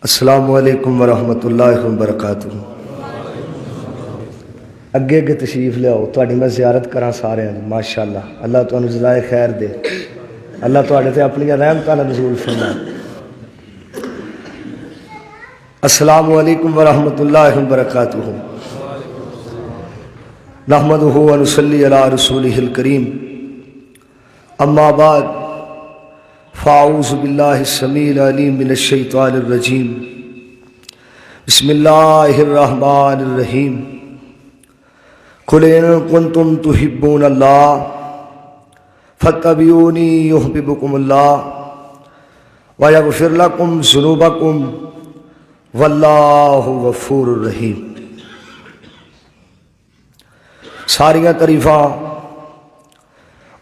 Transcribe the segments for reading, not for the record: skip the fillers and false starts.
السلام علیکم ورحمۃ اللہ وبرکاتہ۔ اگے اگے تشریف لیاؤ، تھوڑی میں زیارت کرا سارے ماشاءاللہ۔ اللہ تمہیں جزائے خیر دے، اللہ تھوڑے تے اپنی رحمتاں نزول فرمائے۔ السلام علیکم ورحمۃ اللہ وبرکاتہ۔ نحمدہ ونصلی علی رسولہ الکریم، اما بعد فاعوذ باللہ السمیع العلیم من الشیطان الرجیم، بسم اللہ الرحمن الرحیم۔ قل ان کنتم تحبون اللہ فاتبعونی یحببکم اللہ ویغفر لکم ذنوبکم واللہ غفور الرحیم۔ ساریاں تعریفاں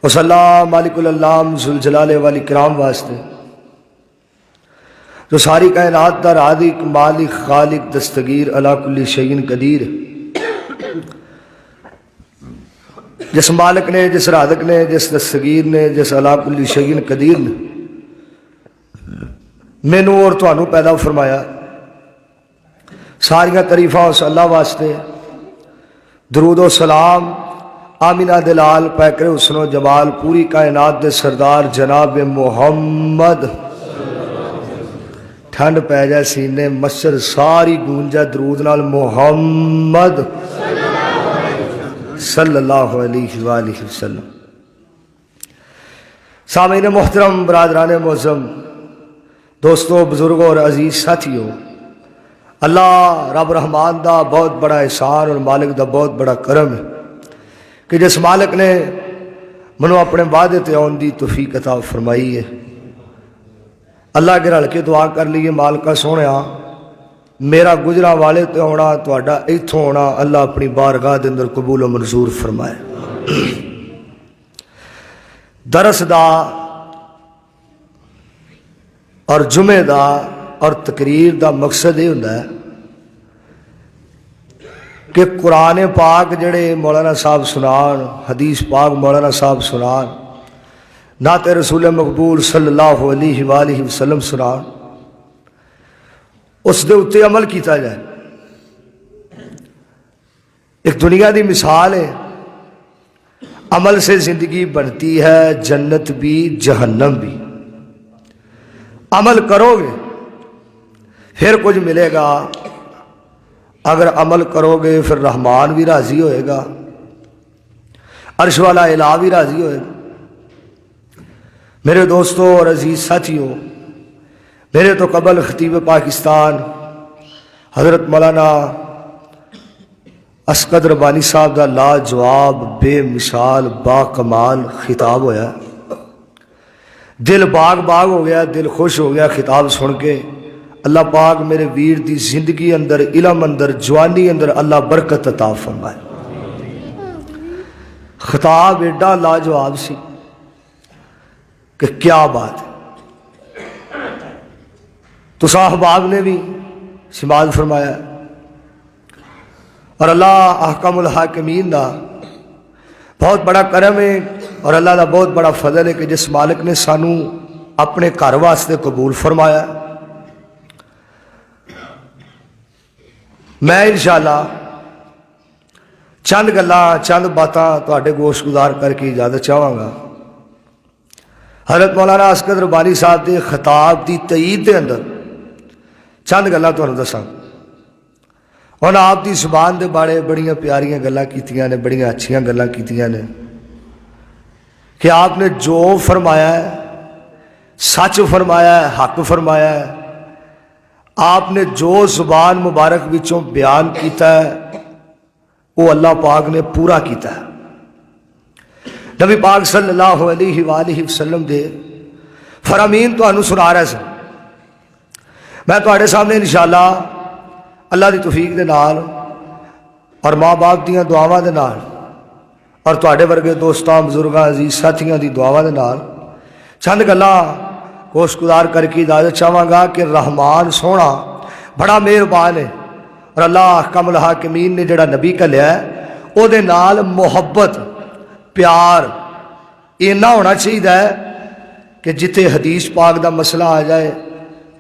اس اللہ مالک العلام ذوالجلال والاکرام واسطے جو ساری کائنات دا رازق مالک خالق دستگیر علی کل شیء قدیر، جس مالک نے، جس رازق نے، جس دستگیر نے، جس علی کل شیء قدیر نے مینوں اور تھانوں پیدا فرمایا۔ ساریاں تعریفاں اس اللہ واسطے، درود و سلام آمینہ دلال پیکر حسن و جمال پوری کائنات دے سردار جناب محمد، ٹھنڈ پہ جائے سینے مسجد ساری گونجا درود نال محمد صلی اللہ علیہ وآلہ وسلم۔ سامعین محترم، برادران معظم، دوستو، بزرگوں اور عزیز ساتھیوں، اللہ رب رحمان دا بہت بڑا احسان اور مالک دا بہت بڑا کرم ہے کہ جس مالک نے منو اپنے وعدے تے آن دی توفیق عطا فرمائی ہے۔ اللہ کے رل کے دعا کر لیے، مالکا سونیا میرا گجرا والے تے ہونا، تہاڈا ایتھوں ہونا اللہ اپنی بارگاہ دے اندر قبول و منظور فرمائے۔ درس دا اور جمعے دا اور تقریر دا مقصد یہ ہوندا ہے کہ قرآن پاک جڑے مولانا صاحب سنان، حدیث پاک مولانا صاحب سنان، نعت رسول مقبول صلی اللہ علیہ وآلہ وسلم سنان، اس دے اتے عمل کیتا جائے۔ ایک دنیا دی مثال ہے، عمل سے زندگی بنتی ہے، جنت بھی جہنم بھی۔ عمل کرو گے پھر کچھ ملے گا، اگر عمل کرو گے پھر رحمان بھی راضی ہوئے گا، عرش والا الہ بھی راضی ہوئے گا۔ میرے دوستوں اور عزیز ساتھیوں، میرے تو قبل خطیب پاکستان حضرت مولانا اسقد ربانی صاحب دا لاجواب بے مثال با کمال خطاب ہویا، دل باغ باغ ہو گیا، دل خوش ہو گیا خطاب سن کے۔ اللہ پاک میرے ویر دی زندگی اندر، علم اندر، جوانی اندر اللہ برکت عطا فرمائے۔ خطاب ایڈا لاجواب سی کہ کیا بات ہے۔ تو صاحباب نے بھی سماعت فرمایا، اور اللہ احکم الحاکمین دا بہت بڑا کرم ہے، اور اللہ دا بہت بڑا فضل ہے کہ جس مالک نے سانو اپنے گھر واسطے قبول فرمایا۔ میں انشاءاللہ چند گلاں چند باتاں تواڈے گوش گزار کر کے اجازت چاہواں گا۔ حضرت مولانا اسقد ربانی صاحب دے خطاب دی تائید دے اندر چند گلاں تانوں دساں۔ انہاں آپ دی زبان دے بارے بڑیاں پیاریاں گلاں کیتیاں نے، بڑیاں اچھیاں گلاں کیتیاں نے کہ آپ نے جو فرمایا ہے سچ فرمایا ہے، حق فرمایا ہے۔ آپ نے جو زبان مبارک وچوں بیان کیتا ہے وہ اللہ پاک نے پورا کیتا ہے۔ نبی پاک صلی اللہ علیہ وآلہ وسلم دے فرامین تانوں سنا رہا سا۔ میں تواڈے سامنے انشاءاللہ اللہ دی توفیق دے نال اور ماں باپ دیاں دعاواں دے نال اور تواڈے ورگے دوستاں، بزرگاں، عزیز ساتھیاں دی دعاواں دے نال چند گلاں گوش گزار کر کے اجازت چاہواں گا کہ رحمان سونا بڑا مہربان ہے، اور اللہ احکم الحاکمین نے جڑا نبی گھلیا ہے او دے نال محبت پیار اینا ہونا چاہیے کہ جتے حدیث پاک دا مسئلہ آ جائے،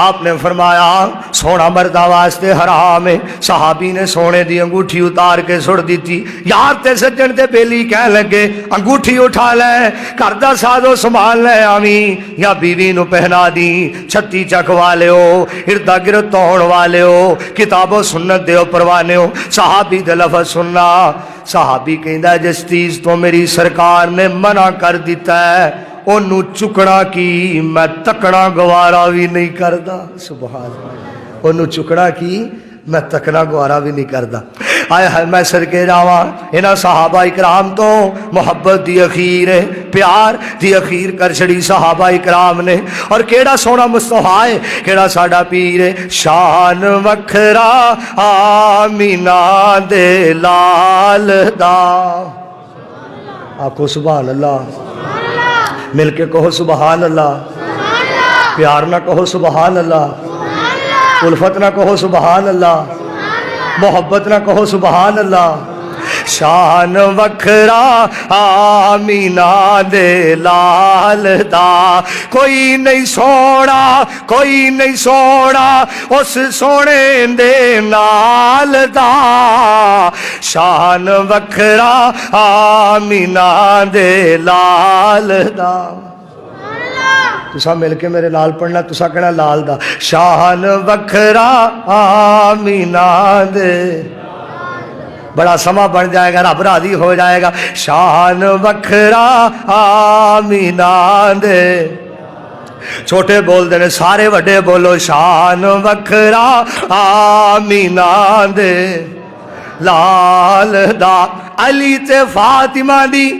آپ نے فرمایا سونا مردہ واسطے حرام ہے. صحابی نے سونے دی انگوٹھی اتار کے سٹ دیتی. یار تے سجن تے بیلی کہن لگے انگوٹھی اٹھا لے, گھر دا سازو سنبھال لے آویں, یا بیوی نو پہنا دی, چھتی چک والے ہو, اردا گرد توڑ والے ہو, کتاب و سنت دے پروانے ہو. صحابی دے لفظ سننا. صحابی کہندا جس چیز تو میری سرکار نے منع کر دیتا ہے انہوں چکنا کی میں تکنا گوارا بھی نہیں کردا. سبحان اللہ. انہوں چکنا کی میں تکنا گوارا بھی نہیں کردا. آئے ہائے میں صدقے جاواں انہاں صحابہ اکرام تو محبت دی اخیر ہے, پیار دی اخیر کر چھڑی صحابہ اکرام نے. اور کیڑا سونا مصطفیٰ ہے, کیڑا ساڈا پیر ہے. شان وکھرا آمینہ دے لال دا. آکھو سبحان اللہ. مل کے کہو سبحان اللہ. پیار نہ کہو سبحان اللہ. الفت نہ کہو سبحان اللہ. محبت نہ کہو سبحان اللہ. شان وکھرا آمینہ دے لال دا, کوئی نہیں سونا کوئی نہیں سونا اس سونے دے نال دا. شان وکھرا آمینہ دے لال دا. تسا مل کے میرے لال پڑھنا, تسا کہنا لال دا. شان وکھرا آمینہ دے, بڑا سما بن جائے گا, رب راضی ہو جائے گا. شان وکھرا آمینہ دے. چھوٹے بول دے سارے وڈے بولو شان وکھرا آمینہ دے لال دا. علی تے فاطمہ دی,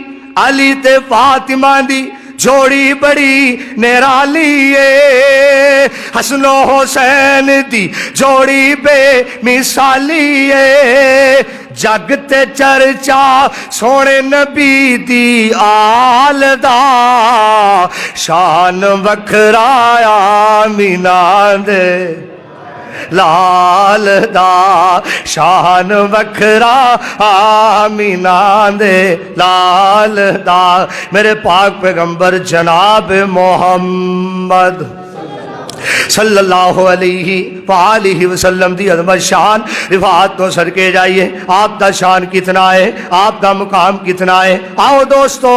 علی تے فاطمہ دی جوڑی بڑی نرالی ہے. حسن و حسین دی جوڑی بے مثالی ہے. جگ تے چرچا سونے نبی دی آل دا. شان وکھرا آمینہ دے لال دا. شان وکھرا آمینہ دے لال دا. میرے پاک پیغمبر جناب محمد صلی اللہ علیہ وآلہ وسلم دی عظمت شان رفعت تو سر کے جائیے. آپ دا شان کتنا ہے, آپ دا مقام کتنا ہے. آؤ دوستو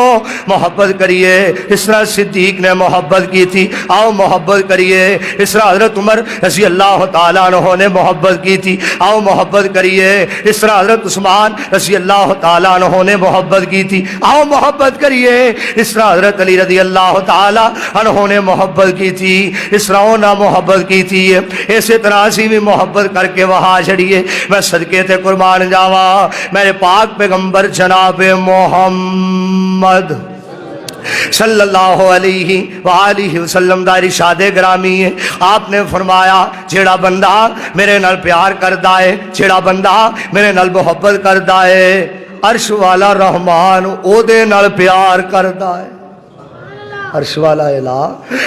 محبت کریے اس طرح صدیق نے محبت کی تھی. آؤ محبت کریے اس طرح حضرت عمر رضی اللہ تعالیٰ عنہ نے محبت کی تھی. آؤ محبت کریے اس طرح حضرت عثمان رضی اللہ تعالیٰ عنہ نے محبت کی تھی. آؤ محبت کریے اس طرح حضرت علی رضی اللہ تعالیٰ عنہ نے محبت کی تھی. اس طرح نہ محبت کی تھی. اسی طرح سی بھی محبت کر کے وہاں چڑھیے. میں صدقے تے قربان جاواں میرے پاک پیغمبر جناب محمد صلی اللہ علیہ وآلہ وسلم دا ارشاد گرامی ہے. آپ نے فرمایا جیڑا بندہ میرے نال پیار کردا ہے, جیڑا بندہ میرے نال محبت کردا ہے, عرش والا رحمان او دے نال پیار کردا ہے. عرش والا الہ,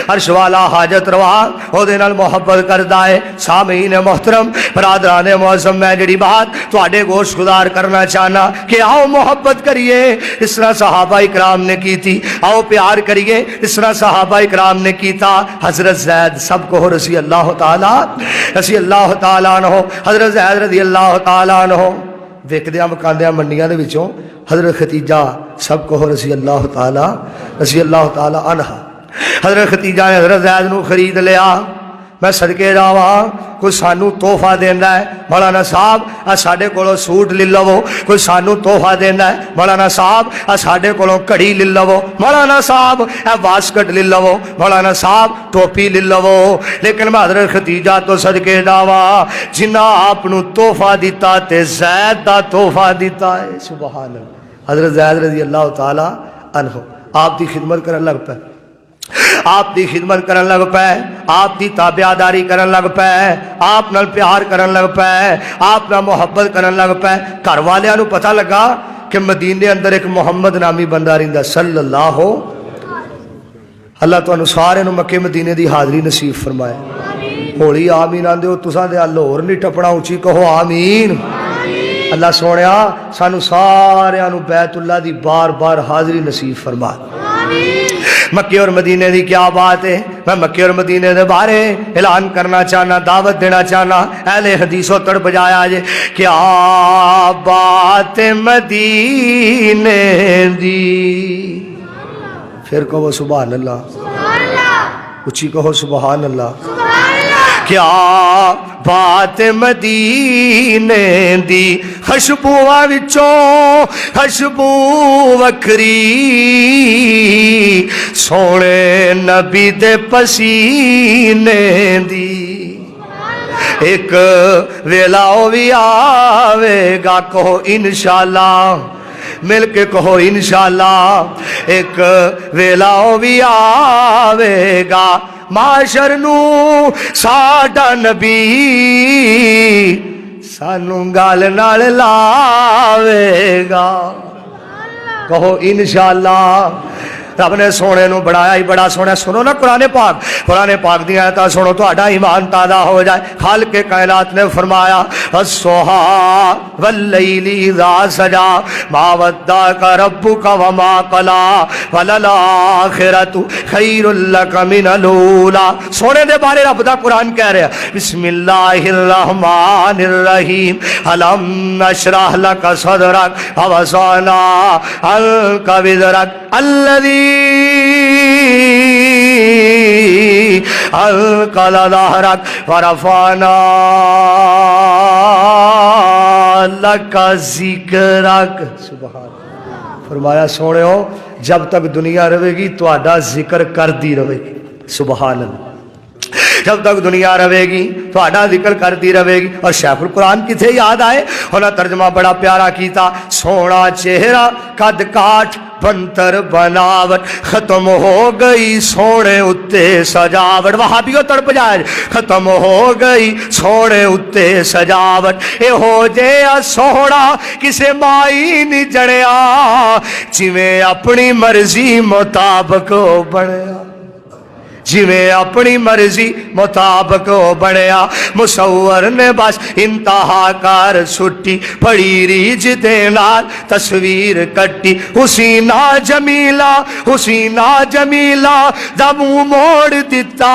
عرش والا حاجت روا او دے نال محبت کردا ہے. سامعین محترم برادران معظم, میں جڑی بات تواڈے گوش گزار کرنا چاہنا کہ آؤ محبت کریے اس طرح صحابہ اکرام نے کی تھی. آؤ پیار کریے اس طرح صحابہ اکرام نے کیتا. حضرت زید سب کو رضی اللہ تعالیٰ عنہ, حضرت زید رضی اللہ تعالیٰ عنہ ویکدیاں مکاندیاں منڈیاں دے وچوں حضرت ختیجہ سب کو رضی اللہ تعالیٰ عنہ. حضرت ختیجہ نے حضرت زید نو خرید لیا. میں صدقے جاواں کوئی سانو تحفہ دیندا ہے مولانا صاحب آ ساڈے کولوں سوٹ لے لو, کوئی سانو تحفہ دیندا ہے مولانا صاحب آ ساڈے کولوں کڑی لے لو, مولانا صاحب اے واسکٹ لے لو, مولانا صاحب ٹوپی لے لو. لیکن میں حضرت ختیجہ تو صدقے جاواں جنہ آپ نو تحفہ دیتا تے زید دا تحفہ دیتا ہے. سبحان اللہ. حضرت زید رضی اللہ تعالی عنہ آپ دی خدمت کرن لگ پے, آپ دی خدمت کرن لگ پے, آپ دی تابعداری کرن لگ پے, آپ نال پیار کرن لگ پے, آپ نال محبت کرن لگ پے. گھر والیاں نو پتہ لگا کہ مدینے اندر ایک محمد نامی بندہ رہندا صلی اللہ. اللہ تانوں سارے نو مکے مدینے دی حاضری نصیب فرمائے. ہولی آمین آندے ہو تساں دے لاہور نہیں ٹپنا, اونچی کہو آمین. اللہ سونیا سانو سارے نو بیت اللہ دی بار بار حاضری نصیب فرما. مکے اور مدینے دی کیا بات ہے. میں مکے اور مدینے دے بارے اعلان کرنا چاہنا، دعوت دینا چاہنا، اہل حدیثوں تڑپ جایا جے، کیا بات مدینے دی، پھر کہو سبحان اللہ، اچھی کہو سبحان اللہ، کیا بات مدینے دی، خوشبوواں وچوں خوشبو وکھری، سونے نبی دے پسینے دی، ایک ویلا او بھی آوے گا، کہو انشاءاللہ، مل کے کہو انشاءاللہ، ایک ویلا او بھی آوے گا، معاشر نو ساڈا نبی سانو گال نال لاوے گا، کہو انشاءاللہ۔ رب نے سونے نو بڑھایا ہی بڑا سونا۔ سنو نا قرآن پاک دی آیتاں سنو، تہاڈا ایمان تازہ ہو جائے۔ خالق کائنات نے فرمایا الصبح واللیل اذا سجا ما ودعک ربک وما قلی وللآخرۃ خیر لک من الاولی۔ سونے دے بارے رب دا قرآن کہہ رہا ہے بسم اللہ الرحمن الرحیم، الم نشرح لک صدرک ووضعنا عنک وزرک الذی انقض ظہرک ورفعنا لک ذکرک۔ سبحان اللہ۔ فرمایا سونےو جب تک دنیا رہے گی تہاڈا ذکر کردی رہے گی، سبحان اللہ، جب تک دنیا رہے گی تہاڈا ذکر کرتی رہے گی۔ اور شیخ القرآن کتھے یاد آئے، انہاں ترجمہ بڑا پیارا کیتا، سونا چہرہ قد کاٹ بنتر بناوٹ، ختم ہو گئی سونے اتے سجاوٹ۔ وہابیوں تڑپ جائے، ختم ہو گئی سونے اتے سجاوٹ، اے ہو جیا سونا کسے مائی نہیں جڑیا، جویں اپنی مرضی مطابق بنیا، جویں اپنی مرضی مطابق بنیا، مصور نے بس انتہا کار چھٹی، بڑی ریج دے نال تصویر کٹی، حسینہ جمیلہ حسینہ جمیلہ دا منہ موڑ دیتا،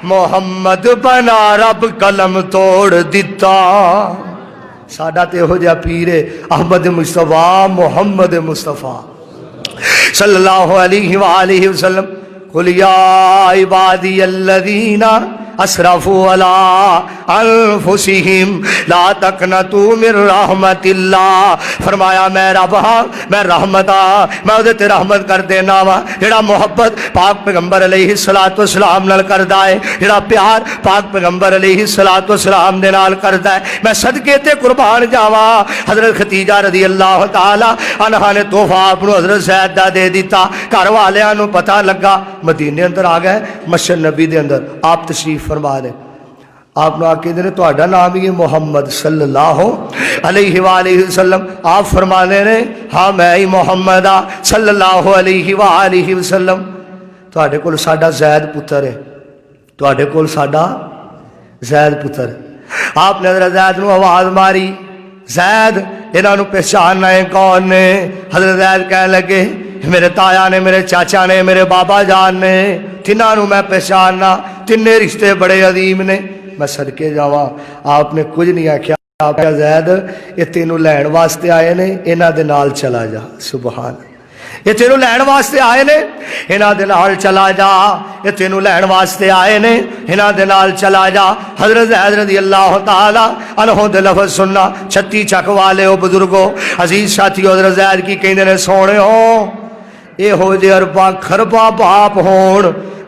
محمد بنا رب قلم توڑ دیتا۔ ساڈا تے ہو جا پیرے احمد مصطفیٰ محمد مصطفیٰ صلی اللہ علیہ وآلہ وسلم، قل یا عبادی الذین اسرفوا علی انفسہم لا تقنطوا من رحمت اللہ۔ فرمایا میں رب ہاں، میں رحمت ہاں، میں ادھے تے رحمت کر دینا وا، جڑا محبت پاک پیغمبر علیہ السلام نال کردا ہے، جڑا پیار پاک پیغمبر علیہ السلام دے نال کردا ہے، میں صدقے تے قربان جاواں۔ حضرت ختیجہ رضی اللہ تعالی عنہا نے تحفہ اپنو حضرت زید دا دے دیتا، گھر والیاں نو پتہ لگا، مدینے اندر آ گئے، مسجد نبی دے اندر آپ تشریف فرما لے، آپ نے آکے دینے تہاڈا نام ہی محمد صلی اللہ علیہ وآلہ وسلم، آپ فرمانے نے ہاں میں ہی محمد صلی اللہ علیہ وآلہ وسلم، تہاڈے کول ساڈا زید پتر ہے، تہاڈے کول ساڈا زید پتر ہے۔ آپ نے حضرت زید نو آواز ماری، زید انہاں نو پہچاننا ہے کون نے؟ حضرت زید کہنے لگے میرے تایا نے، میرے چاچا نے، میرے بابا جان نے، تنہاں نو میں پہچاننا، تنے رشتے بڑے عظیم نے، میں صدقے جاواں۔ آپ نے کچھ نہیں آکھیا، آپ کہا زید یہ تینوں لین واسطے آئے نے، انہاں دے نال چلا جا، سبحان، یہ تینوں لین واسطے آئے نے، انہاں دے نال چلا جا، یہ تینوں لین واسطے آئے نے، انہاں دے نال چلا جا۔ حضرت زید رضی اللہ تعالی عنہ دے لفظ سننا، چھتی چک والے ہو بزرگو، عزیز ساتھیو، حضرت زید کی کہندے نے سونے ہو اے ہو جے ارباں خرباں باپ ہون،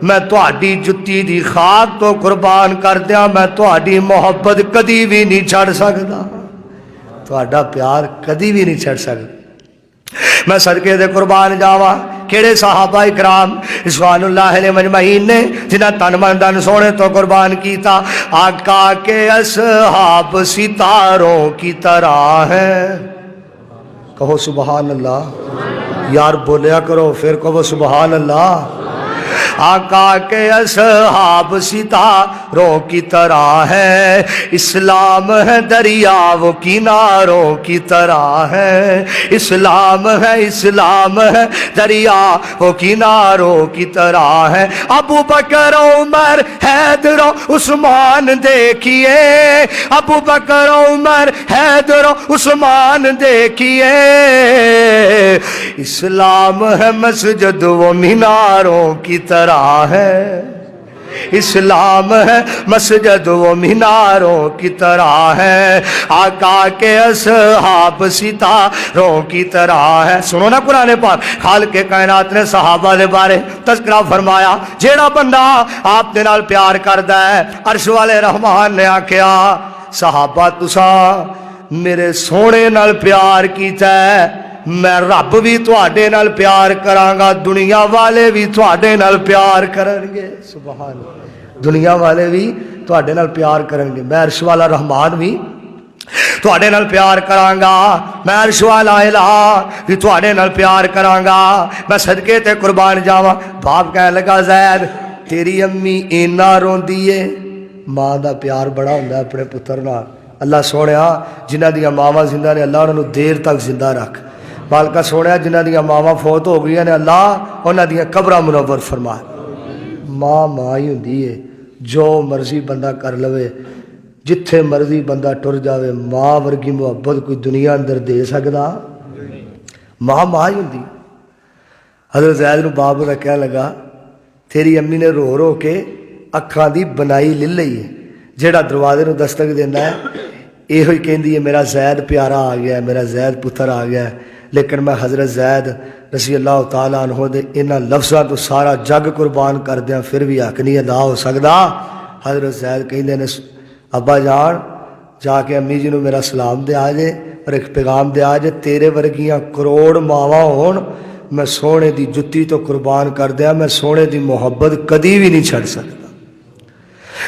میں تہاڈی جتی دی خاک تو قربان کر دیاں، میں تہاڈی محبت کدی بھی نہیں چھڑ سکدا، تہاڈا پیار کدی بھی نہیں چھڑ سکدا، میں صدقے دے قربان جاواں۔ کیڑے صحابہ اکرام رضوان اللہ علیہ مجمعین نے جنہاں تن من دن سونے تو قربان کیتا، آقا کے اصحاب ستاروں کی طرح ہیں، کہو سبحان اللہ، یار بولیا کرو پھر کہو سبحان اللہ۔ آقا کے اصحاب ستاروں کی طرح ہے، اسلام ہے دریاؤں کناروں کی طرح ہے، اسلام ہے دریاؤں کناروں کی طرح ہے۔ ابو بکر عمر حیدر عثمان دیکھیے، ابو بکر عمر حیدر عثمان دیکھیے، اسلام ہے مسجد و میناروں کی طرح ہے، اسلام ہے مسجد و میناروں کی طرح ہے، آقا کے اصحاب ستاروں کی طرح ہے۔ سنو نا قرآن پاک، خالق کائنات نے صحابہ دے بارے تذکرہ فرمایا، جیڑا بندہ آپ دے نال پیار کردا ہے، عرش والے رحمان نے آکھیا صحابہ تساں میرے سونے نال پیار کیتا ہے، میں رب بھی تواڈے نال پیار کراں گا، دنیا والے بھی تواڈے نال پیار کرن گے۔ سبحان اللہ، دنیا والے بھی تواڈے نال پیار کرن گے، میں عرش والا رحمان بھی تواڈے نال پیار کراں گا، میں عرش والا الہ بھی تواڈے نال پیار کراں گا، میں صدقے تے قربان جاواں۔ باپ کہنے لگا زید تیری امی اینا روندی ہے، ماں دا پیار بڑا ہوندا ہے اپنے پتر نال۔ اللہ سونیا جنہاں دیاں ماواں زندہ نے اللہ انہاں نوں دیر تک زندہ رکھ، مالکا سونیا جنہاں دیاں ماواں فوت ہو گئی نے اللہ انہاں دیاں قبراں منور فرما۔ ماں ہی ہوندی ہے، جو مرضی بندہ کر لوے، جتھے مرضی بندہ ٹر جاوے، ماں ورگی محبت کوئی دنیا اندر دے سکدا؟ ماں ہی ہوندی۔ حضرت زید نوں باپ دا کہنے لگا تیری امی نے رو رو کے اکھاں دی بنائی لے لئی ہے، جیڑا دروازے نوں دستک دیندا ہے یہ ہی کہندی ہے میرا زید پیارا آ گیا ہے، میرا زید پتر آ گیا ہے، لیکن میں حضرت زید رضی اللہ تعالیٰ عنہ دے انہاں لفظاں تو سارا جگ قربان کر دیاں پھر بھی حق نہیں ادا ہو سکدا۔ حضرت زید کہندے نے ابا جان جا کے امی جی نوں میرا سلام دے آ جے اور ایک پیغام دے آ جے تیرے ورگیاں کروڑ ماواں ہون میں سونے دی جتی تو قربان کر دیا، میں سونے دی محبت کدی بھی نہیں چھڑ سکتا،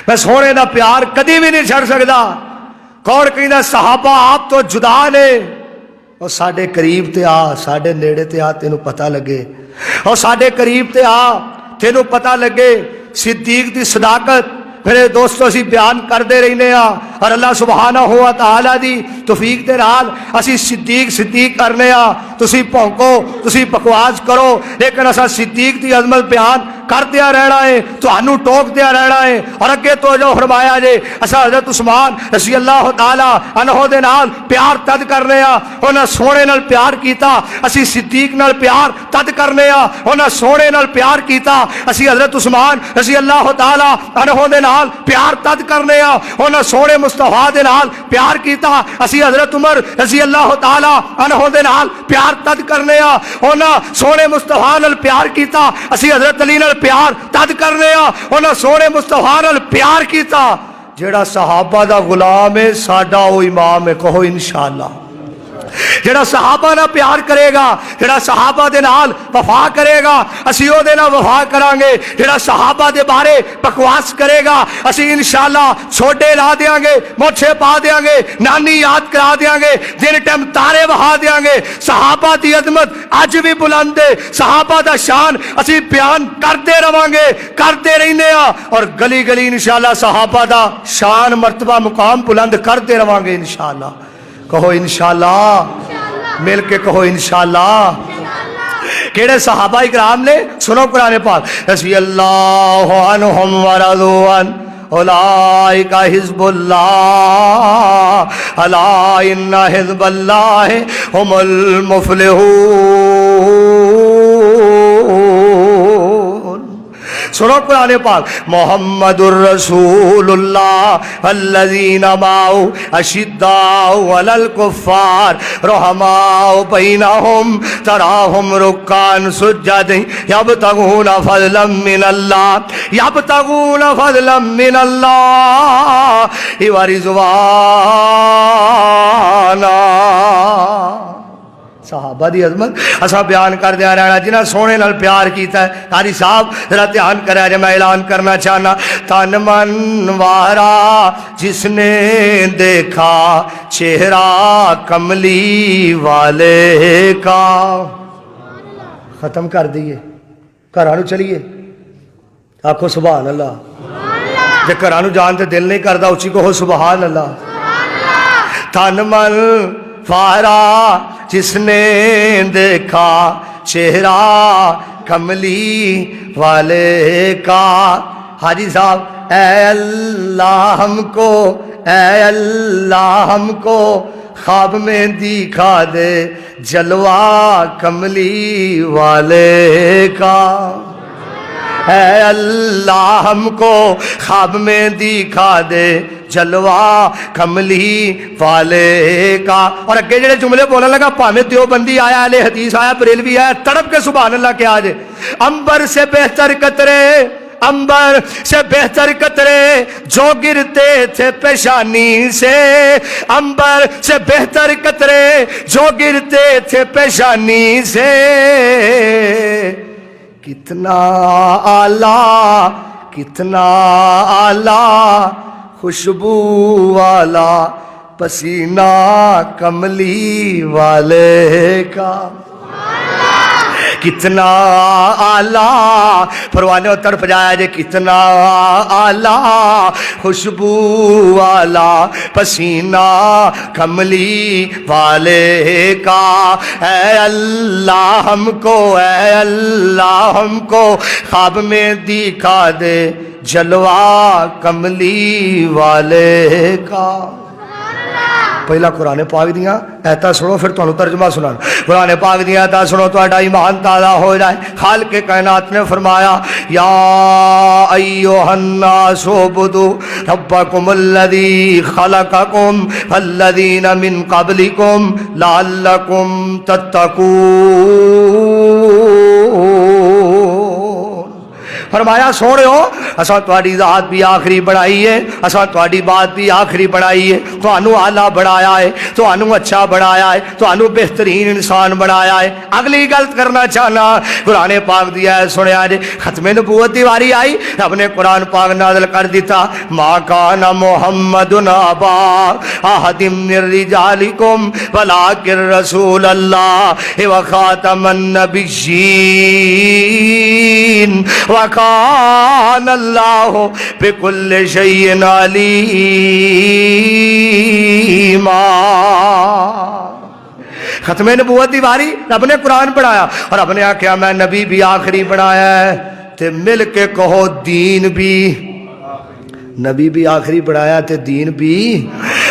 میں سونے دا پیار کدی بھی نہیں چھڑ سکتا۔ کون کہندا صحابہ آپ تو جدا نے، اور ساڈے قریب تے آ، ساڈے نیڑے تے آ تینوں پتہ لگے، اور ساڈے قریب تے آ تینوں پتہ لگے صدیق دی صداقت۔ میرے دوستو اسی بیان کردے رہنے ہاں اور اللہ سبحانہ ہوا تعالیٰ دی توفیق دے نال اسی صدیق کرنے ہاں۔ تسی پونکو تسی بکواس کرو لیکن اسا صدیق دی عظمت بیان کر دیا رہنا ہے، تانوں ٹوک دیا رہنا ہے۔ اور اگے تو جو فرمایا جے اسا حضرت عثمان رضی اللہ تعالیٰ عنہ دے نال پیار تد کرنے ہاں، انہاں سونے نال پیار کیتا، اسی صدیق نال پیار تد کرنے ہاں، انہاں سونے نال پیار کیتا، اسی حضرت عثمان رضی اللہ تعالیٰ عنہ دے نال پیار تد کرنے ہاں، انہاں سونے مصطفیٰ دے نال پیار کیتا، اسی حضرت عمر رضی اللہ تعالیٰ عنہ دے نال پیار تد کرنے ہاں، انہاں سونے مصطفیٰ نال پیار کیتا، اسی حضرت علی نال پیار تد کرنے ہاں، انہاں سونے مصطفیٰ نال پیار کیتا۔ جیڑا صحابہ دا غلام ہے ساڈا او امام ہے، کہو انشاءاللہ۔ جڑا صحابہ نہ پیار کرے گا، جڑا صحابہ دے نال وفا کرے گا اسی او دے نال وفا کران گے، جڑا صحابہ دے بارے بکواس کرے گا اسی انشاءاللہ چھوٹے لا دیاں گے، موچھے پا دیاں گے، نانی یاد کرا دیاں گے، دن ٹائم تارے بہا دیاں گے۔ صحابہ دی عظمت اج بھی بلند ہے، صحابہ دا شان اسی بیان کرتے رہاں گے، کرتے رہنے ہاں، اور گلی گلی انشاءاللہ صحابہ دا شان مرتبہ مقام بلند کرتے رہاں گے انشاءاللہ۔ کہو انشاءاللہ، مل کے کہو انشاءاللہ۔ کیڑے صحابہ اکرام نے؟ سنو قرآن پاک، رضی اللہ عنہم ورضوا عنہ اولئک حزب اللہ الا ان حزب اللہ هم المفلحون۔ سنو قرآن پاک، محمد الرسول اللہ والذین معه اشداء علی الکفار رحماء بینہم تراہم رکعا سجدا یبتغون فضلا من اللہ یبتغون فضلا من اللہ ورضوانا۔ صحابہ دی عظمت اسا بیان کر دیا رہنا، جنہاں سونے نال پیار کیتا ہے۔ قاری صاحب ذرا دھیان کرے جے، میں اعلان کرنا چاہنا، تن من وارا جس نے دیکھا چہرہ کملی والے کا۔ ختم کر دیئے، گھراں نوں چلیے، آخو سبحان اللہ. جے گھراں نوں جان تے دل نہیں کردا اچھی کہو سبحان اللہ. تن من فارا جس نے دیکھا چہرہ کملی والے کا. حاجی صاحب اے اللہ ہم کو، اے اللہ ہم کو خواب میں دکھا دے جلوہ کملی والے کا. اے اللہ ہم کو خواب میں دکھا دے جلوہ کملی والے کا. اور اگے جڑے جملے بولنے لگا پاویں دیوبندی آیا، اہل حدیث آیا، بریلوی آیا، تڑپ کے سبحان اللہ کیا آجے. امبر سے بہتر قطرے، امبر سے بہتر قطرے جو گرتے تھے پیشانی سے، امبر سے بہتر قطرے جو گرتے تھے پیشانی سے. کتنا اعلیٰ، کتنا اعلیٰ خوشبو والا پسینہ کملی والے کا. کتنا اعلیٰ پروانے اور تڑپ جایا جے. کتنا اعلیٰ خوشبو والا پسینہ کملی والے کا. اے اللہ ہم کو، اے اللہ ہم کو خواب میں دکھا دے جلوہ کملی والے کا. پہلا قرآن پاک دیاں ایتا سنو پھر تمہیں ترجمہ سنانا. قرآن پاک دیاں ایتا سنو تو ایمان تازہ ہو جائے. خالق کائنات نے فرمایا یا ایوہ الناس اعبدوا ربکم الذی خلقکم والذین من قبلکم لعلکم تتقون. فرمایا سونے ہو اساں تہاڈی ذات بھی آخری بنائی ہے، اساں تہاڈی بات بھی آخری بنائی ہے، تانوں اعلیٰ بنایا ہے، تانوں اچھا بنایا ہے، تانوں بہترین انسان بنایا ہے. اگلی گل کرنا چاہنا قرآن پاک دیا ہے سنیا جے. ختم نبوت دی واری آئی، رب نے قرآن پاک نازل کر دیتا ما کان محمد ابا احد من رجالکم ولکن رسول اللہ وخاتم النبیین وکان اللہ بکل شیء علیما. ختم نبوت دی واری رب نے قرآن پڑھایا اور رب نے آکھیا میں نبی بھی آخری بنایا ہے تے مل کے کہو دین بھی. نبی بھی آخری بنایا تے دین بھی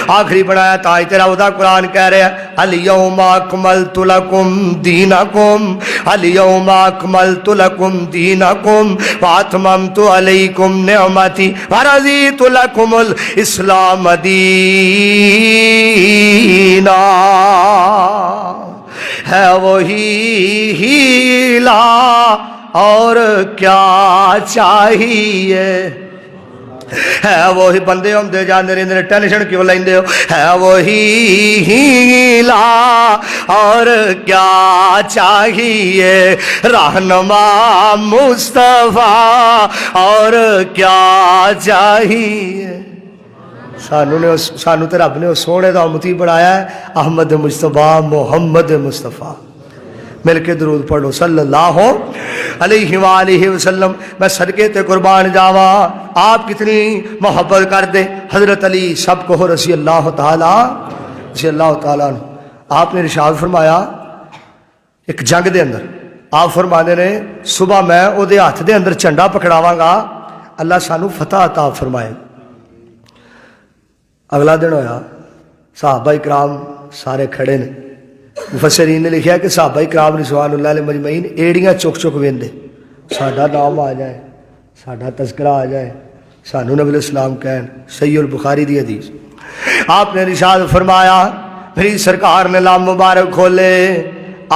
آخری بنایا. تاج تیرا ودا قرآن کہہ رہے ہیں الیوم اکملت لکم دینکم، الیوم اکملت لکم دینکم واتممت علیکم نعمتی ورضیت لکم الاسلام دینا. ہے وہی ہیلا اور کیا چاہیے. ہے وہی بندے ہم دے جاندے رہندے ٹینشن کیوں لیندے ہو. ہے وہی ہیلا اور کیا چاہیے رہنما مصطفیٰ اور کیا چاہیے. سانو تے رب نے سونے دا امتی بنایا ہے احمد مصطفیٰ محمد مصطفیٰ. مل کے درود پڑھو صلی اللہ علیہ وآلہ وسلم. میں صدقے تے قربان جاواں آپ کتنی محبت کر دے. حضرت علی سب کو رضی اللہ تعالیٰ عنہ. آپ نے ارشاد فرمایا ایک جنگ دے اندر آپ فرمانے نے صبح میں او دے ہاتھ دے اندر جھنڈا پکڑاواں گا اللہ سانو فتح عطا فرمائے. اگلا دن ہویا صحابہ کرام سارے کھڑے نے. مفسرین نے لکھا کہ صحابہ کرام رضوان اللہ علیہ مجمعین ایڑیاں چک چک ویندے ساڈا نام آ جائے، ساڈا تذکرہ آ جائے، سانو نبی الاسلام کہن. صحیح البخاری دی حدیث. آپ نے ارشاد فرمایا میری سرکار نے لام مبارک کھولے،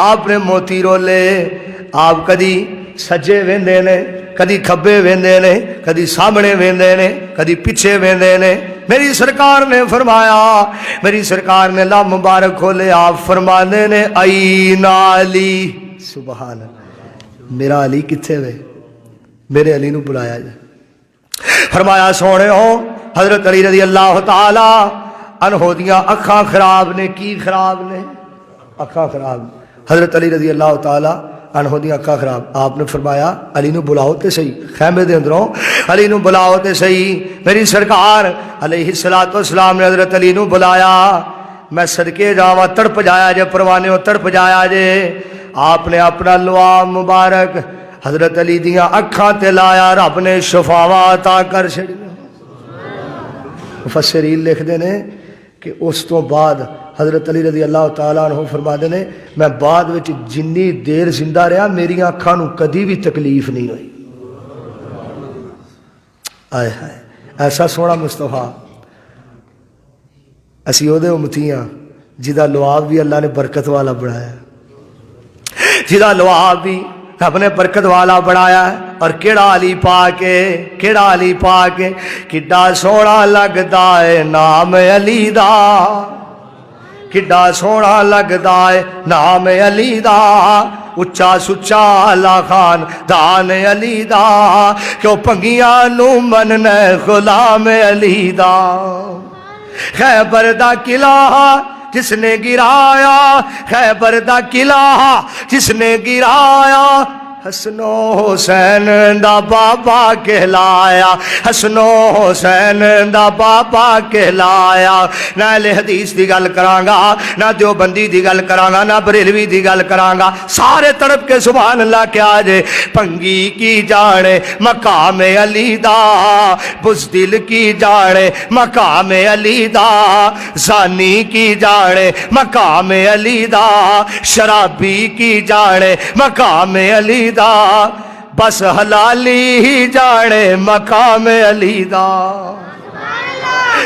آپ نے موتی رولے. آپ کدی سجے ویندے نے، کدی کھبے ویندے نے، کدی سامنے ویندے نے، کدی پیچھے ویندے نے. میری سرکار نے فرمایا، میری سرکار نے لام مبارک کھولے. آپ فرمانے نے این علی. سبحان اللہ. میرا علی کتھے وے؟ میرے علی نو بلایا جائے. فرمایا سونے ہو حضرت علی رضی اللہ تعالی عنہ دیاں اکھاں خراب نے. کی خراب نے؟ اکھاں خراب. حضرت علی رضی اللہ تعالی انہوں دی اکھاں خراب. آپ نے فرمایا علی نو بلاؤ تے صحیح, خیمے دے اندروں علی نو بلاؤ تے صحیح. میری سرکار علیہ الصلوۃ والسلام نے حضرت علی نو بلایا. میں صدقے جاواں تڑپ جایا جے پروانیوں تڑپ جایا جے. آپ نے اپنا لوا مبارک حضرت علی دیاں اکھاں تے لایا, رب نے شفاواں عطا کر چھڑیاں. مفسرین لکھدے نے کہ اس تو بعد حضرت علی رضی اللہ تعالیٰ عنہ فرماتے ہیں میں بعد وچ جنی دیر زندہ رہا میری اکھاں نو کدی بھی تکلیف نہیں ہوئی. آئے ہائے ایسا سونا مصطفیٰ, اسی او دے امتی ہاں جدا لعاب بھی اللہ نے برکت والا بنایا, جدا لعاب بھی رب نے برکت والا بنایا ہے. اور کیڑا علی پاک ہے, کیڑا علی پاک ہے, کڈا سونا لگدا ہے نام علی دا, کڈا سونا لگدا ہے نام علی دا, اچا سچا اللہ خان دان علی دا, کیوں پنگیاں نو مننے غلام علی دا. خیبر دا قلعہ جس نے گرایا, خیبر دا قلعہ جس نے گرایا, حسن و حسین دا بابا کہلایا, حسن و حسین دا بابا کہلایا. نہ اہل حدیث دی گل کرانگا, نہ دیوبندی دی گل کرانگا, نہ بریلوی دی گل کرانگا, سارے تڑپ کے سبحان اللہ کیا جے. پنگی کی جانے مقام علی دا, بزدل کی جانے مقام علی دا, زانی کی جانے مقام علی دا, شرابی کی جانے مقام علی دا, بس حلالی ہی جانے مقام علی دا.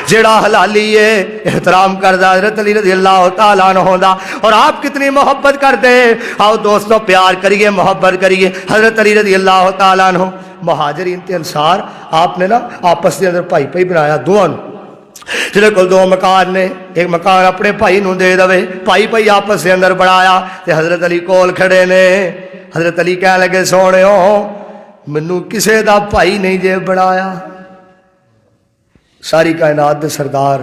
جڑا حلالی ہے احترام کردہ حضرت علی رضی اللہ تعالیٰ عنہ دا, اور آپ کتنی محبت کرتے. آؤ دوستو پیار کریے, محبت کریے. حضرت علی رضی اللہ تعالیٰ عنہ مہاجرین تے انصار آپ نے نا آپس دے اندر بھائی بھائی بنایا دوواں. جلے کل دو مکان نے, ایک مکان اپنے بھائی نو دے دوے, بھائی بھائی آپس دے اندر بنایا. تے حضرت علی کول کھڑے نے. حضرت علی کہنے لگے سونے ہو منو کسے دا بھائی نہیں جے بنایا. ساری کائنات دے سردار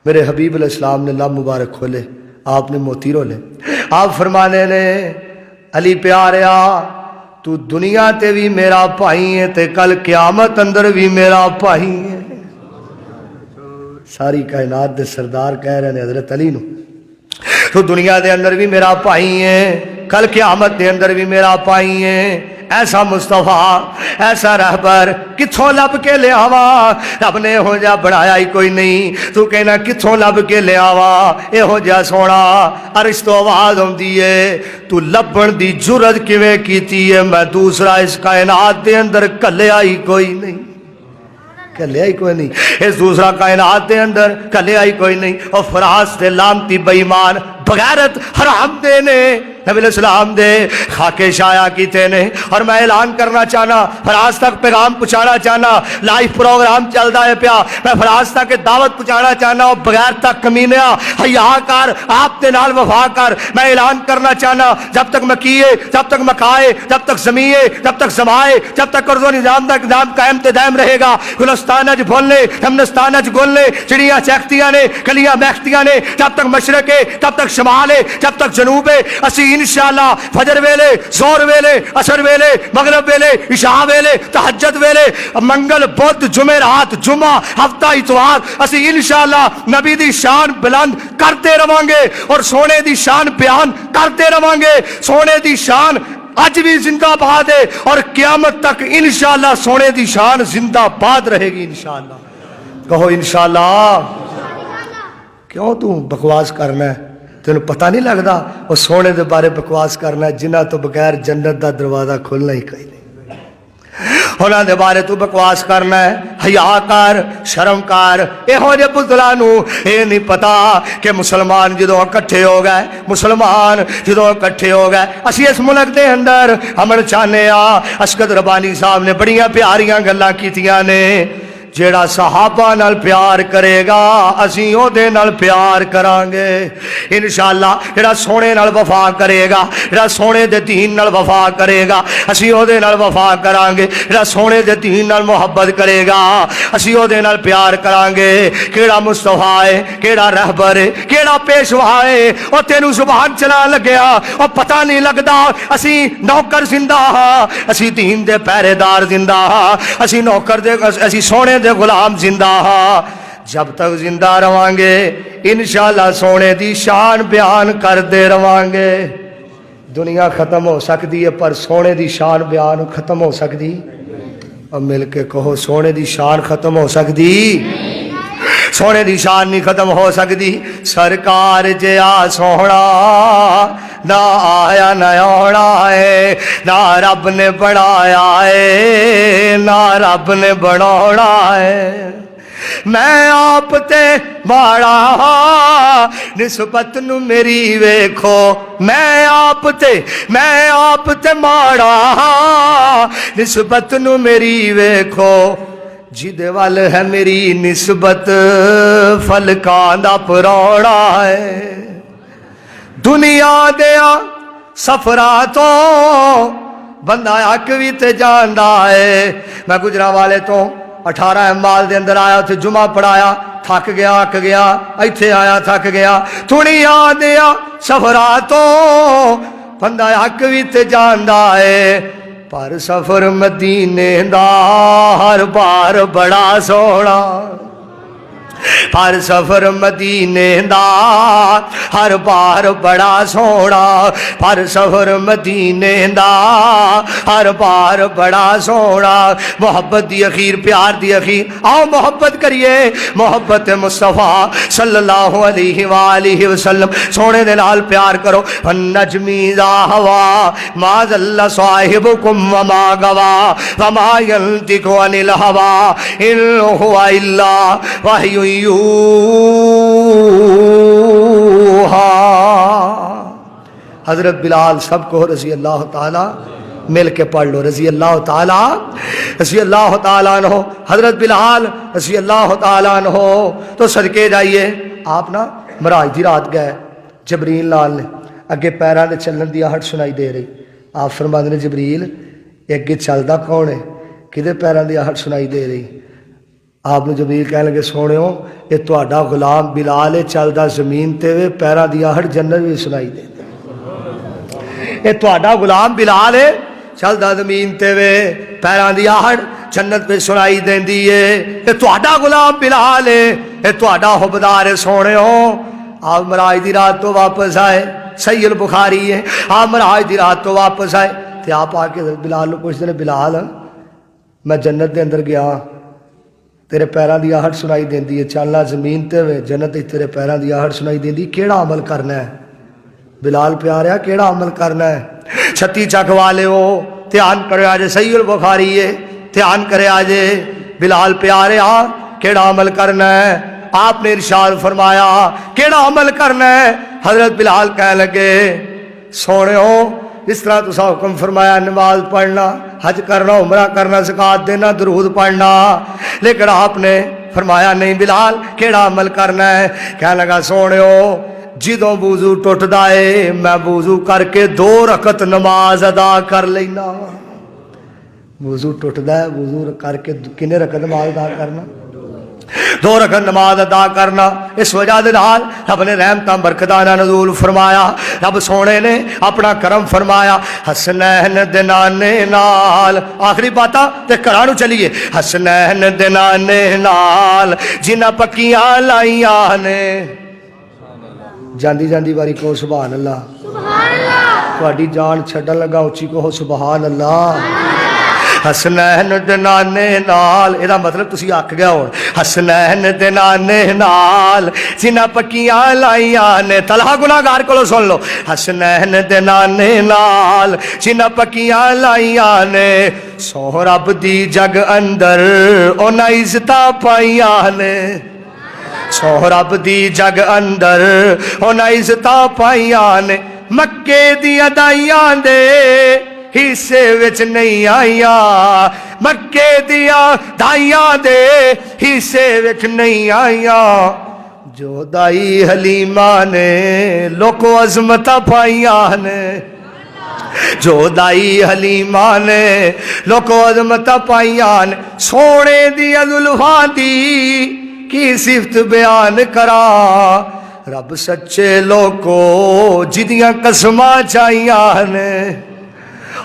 میرے حبیب علیہ السلام نے لب مبارک کھولے, آپ نے موتی رولے. آپ فرمانے نے علی پیاریا تو دنیا تے بھی میرا بھائی ہے تے کل قیامت اندر بھی میرا بھائی ہے. ساری کائنات دے سردار کہہ رہے ہیں حضرت علی نو تو دنیا دے اندر بھی میرا بھائی ہے, کل قیامت دے اندر بھی میرا بھائی ہے. ایسا مصطفیٰ, ایسا رہبر کتھوں لب کے لے آوا, رب نے ہو جا بڑھایا ہی کوئی نہیں. تو کہنا کتھوں لب کے لے آوا, اے ہو جا سونا. عرش تو آواز ہوندی ہے تو لبن دی جرت کیویں کیتی ہے, میں دوسرا اس کائنات دے اندر کلیا ہی کوئی نہیں, کلیا ہی کوئی نہیں. اس دوسرا کائنات دے اندر کلیا ہی کوئی نہیں. اور فراس دے لامتی بے ایمان بغیرت حرام دے نے نبی علیہ السلام دے خاکے شایا کیتے نے. اور میں اعلان کرنا چاہنا, فراز تک پیغام پہنچانا چاہنا, لائیو پروگرام چلتا ہے پیا, میں فراز تک دعوت پہنچانا چاہنا. اور بغیر تک کمینیا حیا کر, آپ دے نال وفا کر. میں اعلان کرنا چاہنا جب تک مکیے, جب تک مکائے, جب تک زمیے, جب تک زمائے, جب تک قرض و نظام دا نظام قائم تے دائم رہے گا. گلستان اج بھولنے, ہمنستان اج گولنے, چڑیاں چہکتیاں نے, کلیاں مہکتیاں نے. جب تک مشرق ہے, جب تک شمال ہے, جب تک جنوب ہے. اسی انشاءاللہ فجر ویلے, زور ویلے, عصر ویلے, مغرب ویلے, عشاء ویلے, تہجد ویلے, منگل بدھ جمعرات جمعہ ہفتہ اتوار, اسی انشاءاللہ نبی دی شان بلند کرتے رہاں گے اور سونے دی شان بیان کرتے رہاں گے. سونے دی شان اج بھی زندہ باد ہے اور قیامت تک انشاءاللہ سونے دی شان زندہ باد رہے گی انشاءاللہ. کہو انشاءاللہ. کیوں تو بکواس کرنا ہے, تینوں پتہ نہیں لگتا وہ سونے دے بارے بکواس کرنا ہے جنہ تو بغیر جنت دا دروازہ کھلنا ہی کوئی نہیں. انہاں دے بارے تو بکواس کرنا ہے, حیا کر, شرم کر. یہو جے بزدلاں نو اے نہیں پتا کہ مسلمان جدوں اکٹھے ہو گئے, مسلمان جدوں اکٹھے ہو گئے. اسی اس ملک دے اندر امن چاہنے آ. اشقد ربانی صاحب نے بڑیاں پیاریاں گلاں کیتیاں نے. جیڑا صحابہ نال پیار کرے گا اسی او دے نال پیار کرانگے انشاءاللہ جیڑا سونے نال وفا کرے گا جیڑا سونے دے دین نال وفا کرے گا اسی او دے نال وفا کرانگے جیڑا سونے دے دین نال محبت کرے گا اسی او دے نال پیار کرانگے کیڑا مصطفیٰ ہے کیڑا رہبر ہے کیڑا پیشوا ہے او تینوں زبان چلا لگیا او پتہ نہیں لگدا اسی نوکر زندہ ہاں اسی دین دے پہرے دار زندہ ہاں اسی نوکر دے اسی سونے دے غلام زندہ ہاں جب تک زندہ روانگے انشاءاللہ سونے دی شان بیان کر دے روانگے دنیا ختم ہو سکتی ہے پر سونے دی شان بیان ختم ہو سکتی اور مل کے کہو سونے دی شان ختم ہو سکتی سونے دی شان نہیں ختم ہو سکتی سرکار جیا سونا نہ آیا نہ آنا ہے نہ رب نے بنایا ہے نہ رب نے بنانا ہے میں آپ تے ماڑا نسبت نو میری ویکھو میں آپ تے ماڑا نسبت نو میری ویکھو جدے وال ہے میری نسبت فلکان دا پروڑا ہے دنیا دیا سفرا تو بندہ اک بھی تے جاندا ہے میں گجرانوالے تو 18 مال دے اندر آیا تھے جمعہ پڑھایا تھک گیا اک گیا ایتھے آیا تھک گیا دنیا دیا سفرا تو بندہ اک بھی تے جاندا ہے پر سفر مدینے دا ہر بار بڑا سونا پر سفر مدینے دا ہر بار بڑا سونا پر سفر مدینے دا ہر بار بڑا سونا محبت دی اخیر پیار دی اخیر آؤ محبت کریے محبت مصطفیٰ صلی اللہ علیہ وآلہ وسلم سونے دے نال پیار کرو النجمی ذا ہوا ما ذل صاحبکم وما غوا وما ینطق عن الہوا ان ہوا الا وحی حضرت بلال سب کو رضی اللہ تعالی مل کے پڑھ لو رضی اللہ تعالی عنہ حضرت بلال رضی اللہ تعالی عنہ تو صدقے جائیے آپ نا معراج دی رات گئے جبریل لال نے اگے پیران دے چلن دی آہٹ سنائی دے رہی آپ فرماندے نے جبریل اگے چلدا کون ہے کدے پیران دی آہٹ سنائی دے رہی آپ نے جبریل کہنے لگے سونے ہو یہ تہاڈا غلام بلال ہے چلدا زمین تے وے پیراں دی آہٹ جنت بھی سنائی دے یہ تہاڈا غلام بلال ہے چلدا زمین تے وے پیراں دی آہٹ جنت پہ سنائی دیندی ہے یہ تہاڈا غلام بلال ہے یہ تہاڈا حبدار ہے سونے ہو آپ معراج دی رات تو واپس آئے صحیح البخاری ہے آپ معراج دی رات تو واپس آئے تے آپ آ کے بلال کو پوچھتے ہیں بلال میں جنت دے اندر گیا تیرے پیران دی آہٹ سنائی دیندی ہے چلنا زمین تے وے جنت تیرے پیران دی آہٹ سنائی دیندی کیڑا عمل کرنا ہے بلال پیاریا کیڑا عمل کرنا ہے چھتی چک والے ہو دھیان کرے آجے صحیح البخاری ہے دھیان کرے آجے بلال پیاریا کیڑا عمل کرنا ہے آپ نے ارشاد فرمایا کیڑا عمل کرنا ہے حضرت بلال کہنے لگے سونے ہو اس طرح تو حکم فرمایا نماز پڑھنا حج کرنا عمرہ کرنا زکات دینا درود پڑھنا لیکن آپ نے فرمایا نہیں بلال کیڑا عمل کرنا ہے کہنے لگا سونے ہو جدوں وضو ٹوٹدا ہے میں وضو کر کے 2 رکعت نماز ادا کر لینا وضو ٹوٹدا ہے وضو کر کے کنے رکعت نماز ادا کرنا 2 رکعت نماز ادا کرنا اس وجہ دے نال رب نے رحمتاں برکتاں نزول فرمایا رب سونے نے اپنا کرم فرمایا حسنین دے نانے نال آخری باتاں تے گھراں نوں چلیے حسنین دے نانے نال جنہاں پکیاں لائیاں نے جاندی جاندی واری کو سبحان اللہ تہاڈی جان چھڈن لگا اچھی کہو سبحان اللہ حسنین دے نانے نال ادا مطلب تسی آکھ گیا ہو حسنین دے نانے نال جنہاں پکیاں لائیاں نے طلحہ گناہگار کولو سن لو حسنین دے نانے نال جنہاں پکیاں لائیاں نے سو رب دی جگ اندر انہاں عزتاں پائیاں نے سو رب دی جگ اندر انہاں عزتاں پائیاں نے مکے دی ادائیاں دے حصے وچ نہیں آئیاں مکے دیاں دائیاں دے حصے وچ نہیں آئیاں جو دائی حلیمہ نے لوکو عظمتہ پائیاں نے جو دائی حلیمہ نے لوکو عظمتہ پائیاں نے سونے دی زلفاں دی کی صفت بیان کرا رب سچے لوکو جدیاں قسماں چاہیاں نے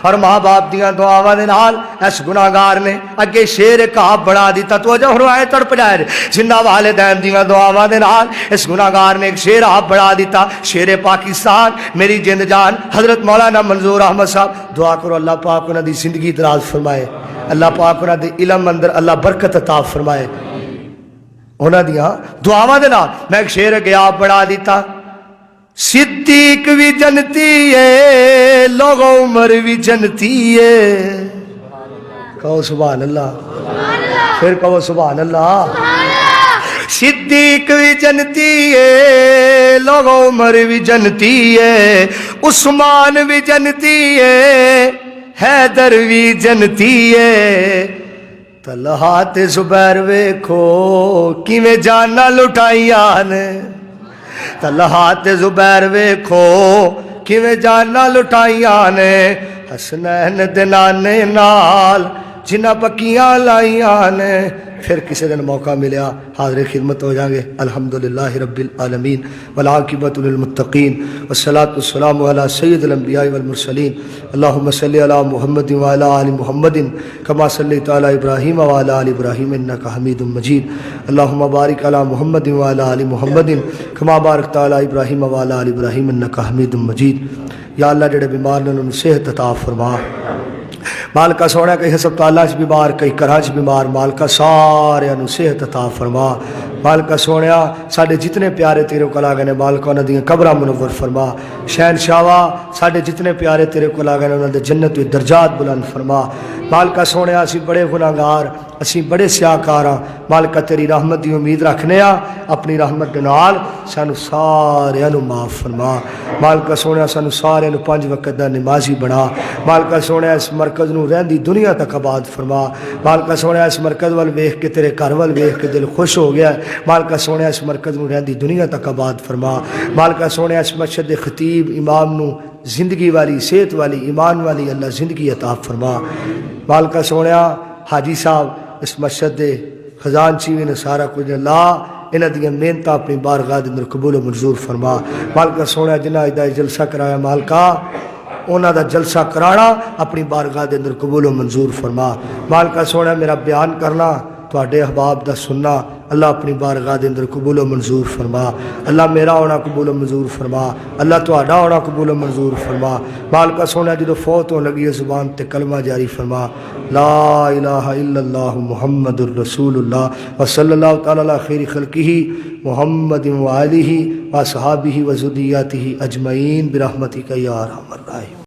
اور ماں باپ دیاں دعاواں دے نال اس گناہگار نے اگے شیر کعب بنا دیتا تو جو ہروائے تڑپ جائے جنہ والدین دیاں دعاواں دے نال اس گناہگار نے ایک شیر آپ بنا دیتا شیر پاکستان میری جند جان حضرت مولانا منظور احمد صاحب دعا کرو اللہ پاک انہاں دی زندگی دراز فرمائے اللہ پاک انہاں دی علم اندر اللہ برکت عطا فرمائے انہاں دیاں دعاواں دے نال میں ایک شیر اگے آپ بنا دیتا صدیق بھی جنتی ہے لوگ عمر بھی جنتی ہے کہو سبحان اللہ پھر کہو سبحان اللہ صدیق بھی جنتی ہے لوگ عمر بھی جنتی ہے عثمان بھی جنتی ہے حیدر بھی جنتی ہے طلحہ تے زبیر ویکھو کیویں جانا لٹائیاں نے طلحہ تے زبیر ویکھو کیویں جانا لٹائیاں نے حسنین دے نانے نال جنہ پکیاں لائیاں نے پھر کسی دن موقع ملیا حاضر خدمت ہو جائیں گے الحمدللہ رب العالمین والعاقبۃ للمتقین والصلاۃ والسلام علی سید الانبیاء والمرسلین اللہم صلی علی محمد وعلی آل محمد کما صلیت علی ابراہیم وعلی آل ابراہیم انک حمید مجید اللہم بارک علی محمد وعلی آل محمد کما بارکت علی ابراہیم وعلی آل ابراہیم انک حمید مجید یا اللہ جڑے بیمار نے انہوں صحت عطا فرما مالکہ سونا کئی ہسپتالاں چ بیمار کئی گھراں چ بیمار مالکہ سارے نو صحت عطا فرما مالکہ سونیا ساڈے جتنے پیارے تیرے کول آ گئے نے مالکہ انہاں دیاں قبراں منور فرما شہنشاہا ساڈے جتنے پیارے تیرے کول آ گئے نے انہاں دے جنت وچ درجات بلند فرما مالکہ سونیا اسی بڑے گناہگار اسی بڑے سیاہکار ہاں مالکہ تیری رحمت دی امید رکھنے ہاں اپنی رحمت دے نال سانو سارے نو معاف فرما مالکہ سونیا سانو سارے نو 5 وقت دا نمازی بنا مالکہ سونیا اس مرکز نو رہندی دنیا تک آباد فرما مالکہ سونیا اس مرکز وال ویکھ کے تیرے گھر وال ویکھ کے دل خوش ہو گیا مالکہ سونیا اس مرکز نو رہندی دنیا تک آباد فرما مالکہ سونیا اس مسجد خطیب امام نو زندگی والی صحت والی ایمان والی اللہ زندگی عطا فرما مالکہ سونیا حاجی صاحب اس مسجد دے خزانچی نے سارا کچھ اللہ انہاں دیاں محنتاں اپنی بارگاہ دے اندر قبول و منظور فرما مالکہ سونیا جنہاں دا جلسہ کرایا مالکہ انہاں دا جلسہ کرانا اپنی بارگاہ دے اندر قبول و منظور فرما مالکہ سونیا میرا بیان کرنا تواڈے احباب دا سننا اللہ اپنی بارگاہ دے اندر قبول و منظور فرما اللہ میرا ہونا قبول و منظور فرما اللہ تواڈا ہونا قبول و منظور فرما مالکہ سونیا جدو فوت ہون لگی زبان تے کلمہ جاری فرما لا الہ الا اللہ محمد الرسول اللہ وصلی اللہ تعالی علی خیر خلقہ محمد وآلہ وصحابہ وذریاتہ اجمعین برحمتک یا ارحم الراحمین.